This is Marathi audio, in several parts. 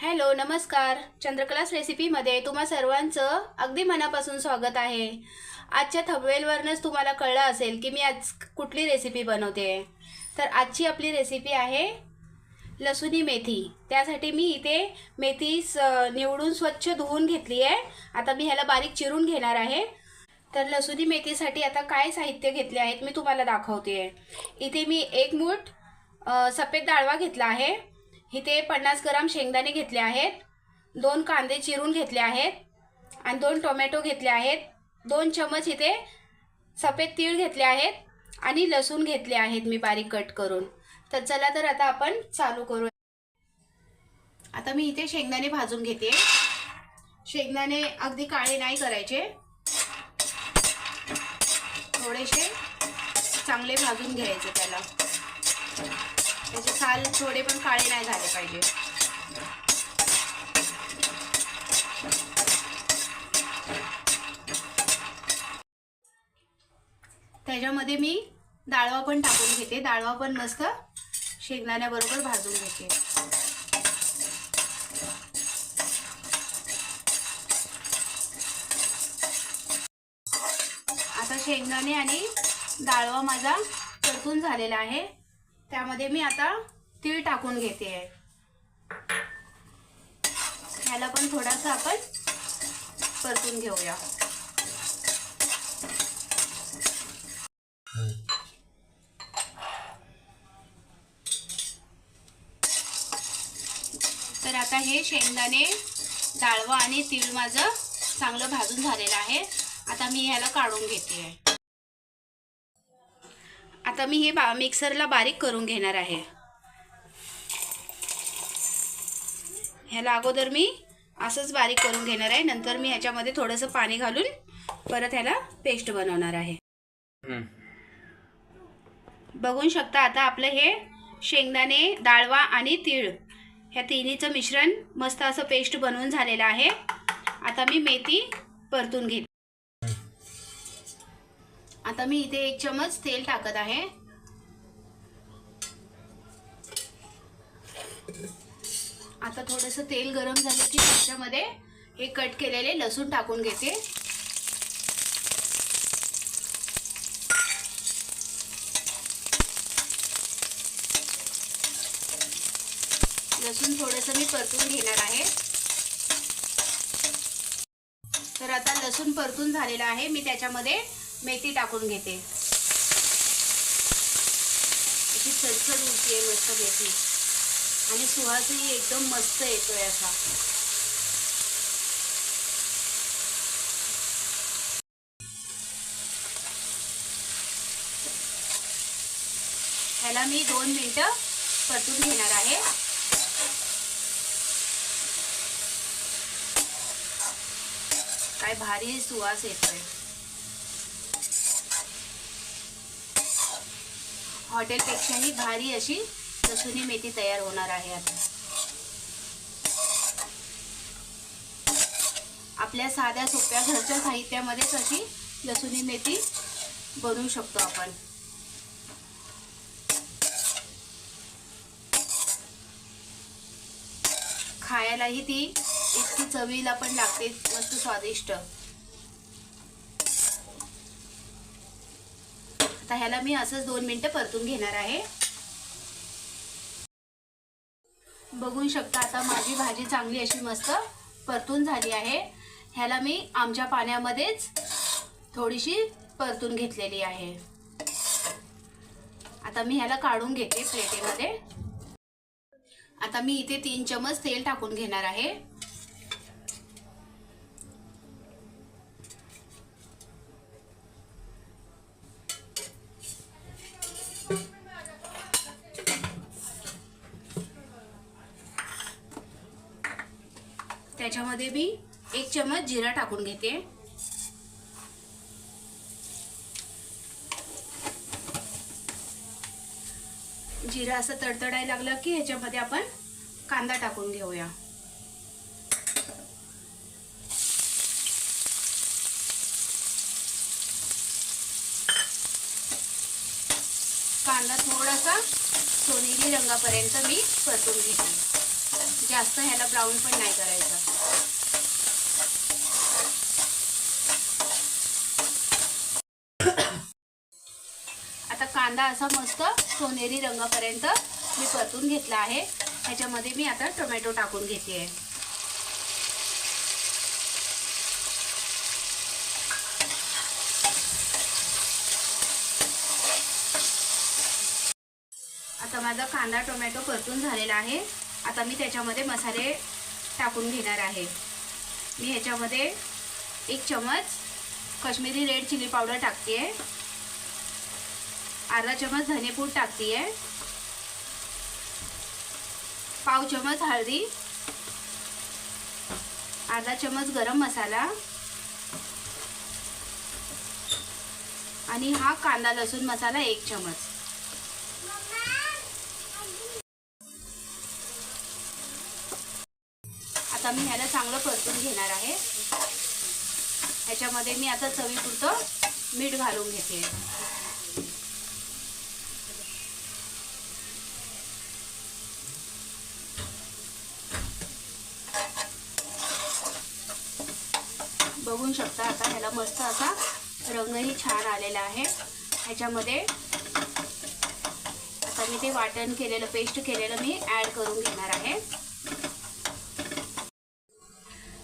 हॅलो नमस्कार. चंद्रकलास रेसिपीमध्ये तुम्हा सर्वांचं अगदी मनापासून स्वागत आहे. आजच्या थंबनेलवरनंच तुम्हाला कळलं असेल की मी आज कुठली रेसिपी बनवते. तर आजची आपली रेसिपी आहे लसुनी मेथी. त्यासाठी मी इथे मेथी निवडून स्वच्छ धुवून घेतली आहे. आता मी ह्याला बारीक चिरून घेणार आहे. तर लसुनी मेथीसाठी आता काय साहित्य घेतले आहेत मी तुम्हाला दाखवते. इथे मी एक मूठ सफेद डाळवा घेतला आहे. इथे 50 ग्राम शेंगदाणे घेतले आहेत, 2 कांदे चिरून घेतले आहेत आणि 2 टोमॅटो घेतले आहेत, 2 चमच इथे सफेद तीळ घेतले आहेत आणि लसूण घेतले आहेत मी बारीक कट करून. तर चला तर आता आपण चालू करू. आता मी इथे शेंगदाणे भाजून घेते. शेंगदाणे अगदी काळे नाही करायचे, थोडेसे चांगले भाजून घ्यायचे. त्याचे साल थोडे पण काळे नाही झाले पाहिजे. त्याच्यामध्ये मी डाळवा पण टाकून घेते. डाळवा पण मस्त शेंगदाण्याबरोबर भाजून घेते. आता शेंगदाणे आणि डाळवा माझा परतून झालेला आहे. त्यामध्ये मी आता तीळ टाकून घेते. ह्याला पण थोडासा आपण परतून घेऊया. तर आता हे शेंगदाणे, डाळवा आणि तीळ माझं चांगलं भाजून झालेलं आहे. आता मी ह्याला काढून घेते. आता मी हे मिक्सरला बारीक करून घेणार आहे. ह्याला अगोदर मी असंच बारीक करून घेणार आहे. नंतर मी ह्याच्यामध्ये थोडंसं पाणी घालून परत ह्याला पेस्ट बनवणार आहे. बघू शकता आता आपलं हे शेंगदाणे, डाळवा आणि तीळ ह्या तिन्हीचं मिश्रण मस्त असं पेस्ट बनवून झालेलं आहे. आता मी मेथी परतून घेते. आता मी इथे 1 चमच तेल टाकत आहे. आता थोडंसं तेल गरम झालं की त्याच्यामध्ये हे कट केलेले लसूण टाकून घेते. लसूण थोडंसं मी परतून घेणार आहे. तर आता लसूण परतून झालेला आहे. मी त्याच्यामध्ये मेथी टाकून घेते. अशी चटचट उठते मस्त मेथी आणि सुवासही एकदम मस्त येतोय असा. ह्याला मी 2 मिनिटं परतून घेणार आहे. काय भारी सुवास येतोय. हॉटेलपेक्षाही भारी अशी लसुनी मेथी तयार होणार आहे. आता आपल्या साध्या सोप्या घरच्या साहित्यामध्येच अशी लसुनी मेथी बनवू शकतो आपण. खायलाही ती इतकी चवीला पण लागते, मस्त स्वादिष्ट. आता ह्याला मी असंच 2 मिनिटं परतून घेणार आहे. बघू शकता आता माझी भाजी चांगली अशी मस्त परतून झाली आहे. ह्याला मी आमच्या पाण्यामध्येच थोडीशी परतून घेतलेली आहे. आता मी ह्याला काढून घेते प्लेटेमध्ये. आता मी इथे 3 चमच तेल टाकून घेणार आहे. त्याच्यामध्ये मी 1 चमच जिरा टाकून घेते. जिरा असं तडतडायला लागलं की ह्याच्यामध्ये आपण कांदा टाकून घेऊया. कांदा थोडासा सोनेरी रंगापर्यंत मी परतून घेते. जास्त ह्याला ब्राऊन पण नाही करायचं. आता कांदा असा मस्त सोनेरी रंगापर्यंत मी परतून घेतला आहे. ह्याच्यामध्ये मी आता टोमॅटो टाकून घेते. आता माझा कांदा टोमॅटो परतून झालेला आहे. आता मी त्याच्यामध्ये मसाले टाकून घेणार आहे. मी ह्याच्यामध्ये 1 चमच काश्मीरी रेड चिली पावडर टाकते आहे, अर्धा चमच धनेपूड टाकते आहे, पाव चमच हळदी, अर्धा चमच गरम मसाला आणि हा कांदा लसूण मसाला 1 चमच. आता मी ह्याला चांगलं परतून घेणार आहे. ह्याच्यामध्ये मी आता चवीपुरतं मीठ घालून घेते. बघू शकता आता ह्याला मस्त असा रंगही छान आलेला आहे. ह्याच्यामध्ये आता मी ते वाटण केलेलं पेस्ट केलेलं मी ॲड करून घेणार आहे.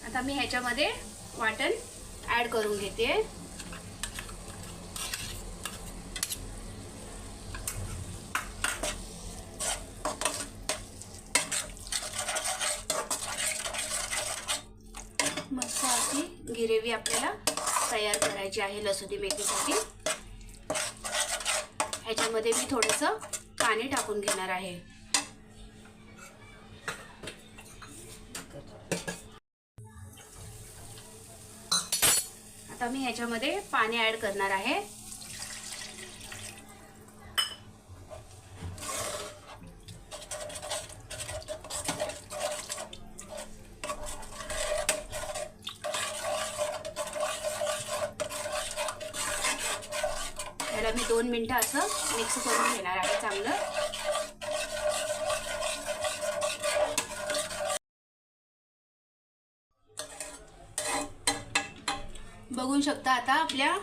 आता मी ह्याच्यामध्ये वाटण ॲड करून घेते. मस्त अशी ग्रेव्ही आपल्याला तयार करायची आहे लसुणी मेथीसाठी. ह्याच्यामध्ये मी थोडंसं पाणी टाकून घेणार आहे. आता मी ह्याच्यामध्ये पाणी ॲड करणार आहे. याला मी 2 मिनिटं असं मिक्स करून घेणार आहे चांगलं. बघू शकता आता आपल्या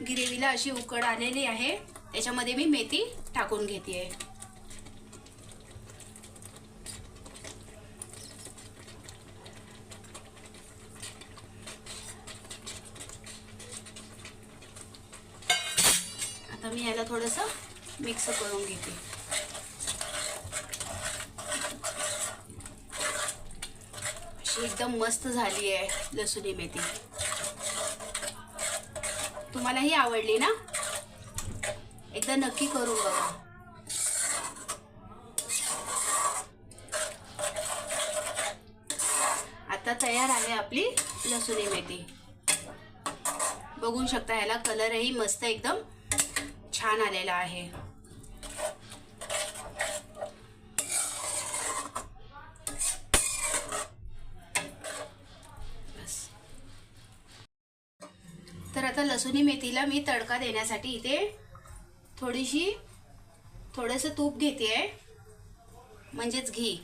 ग्रेव्हीला अशी उकड आलेली आहे. त्याच्यामध्ये मी मेथी टाकून घेते. आता मी याला थोडंसं मिक्स करून घेते. अशी एकदम मस्त झाली आहे लसुणी मेथी. तुम्हालाही आवडली ना? एकदा नक्की करून बघा. आता तयार आहे आपली लसुणी मेथी. बघू शकता याला कलरही मस्त एकदम छान आलेला आहे. तर आता लसुणी मेथीला मी तडका देण्यासाठी इथे थोडंसं तूप घेते आहे, म्हणजेच घी.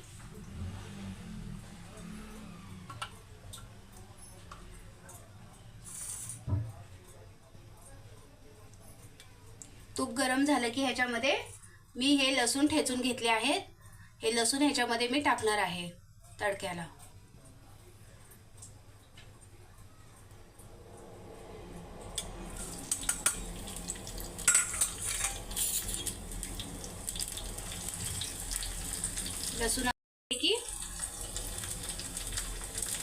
तूप गरम झालं की ह्याच्यामध्ये मी हे लसूण ठेचून घेतले आहेत. हे लसूण ह्याच्यामध्ये मी टाकणार आहे तडक्याला. लसूण की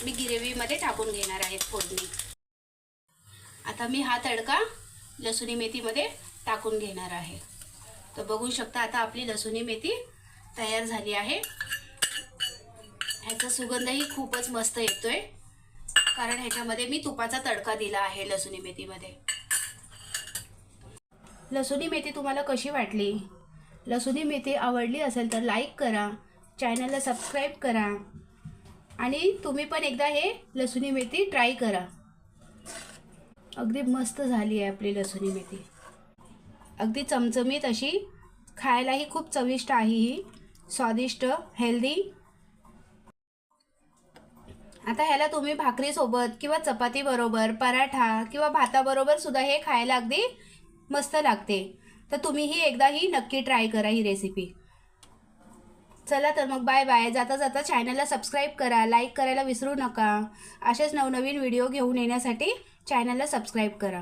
मी ग्रेव्हीमध्ये टाकून घेणार आहे फोडणी. आता मी हा तडका लसुणी मेथीमध्ये टाकून घेणार आहे. तर बघू शकता आता आपली लसुणी मेथी तयार झाली आहे. ह्याचा सुगंधही खूपच मस्त येतोय, कारण ह्याच्यामध्ये मी तुपाचा तडका दिला आहे लसुणी मेथीमध्ये. लसुणी मेथी तुम्हाला कशी वाटली? लसुणी मेथी आवडली असेल तर लाईक करा, चॅनलला सबस्क्राईब करा आणि तुम्ही पण एकदा हे लसुणी मेथी ट्राय करा. अगदी मस्त झाली आहे आपली लसुणी मेथी. अगदी चमचमीत अशी, खायलाही खूप चविष्ट आहे ही, स्वादिष्ट, हेल्दी आता ह्याला तुम्ही भाकरीसोबत किंवा चपातीबरोबर, पराठा किंवा भाताबरोबर सुद्धा हे खायला अगदी मस्त लागते. तर तुम्हीही एकदा ही नक्की ट्राय करा ही रेसिपी. चला तर मग बाय बाय. जाता जाता चॅनलला सबस्क्राईब करा, लाईक करायला विसरू नका. असेच नवनवीन व्हिडिओ घेऊन येण्यासाठी चॅनलला सबस्क्राईब करा.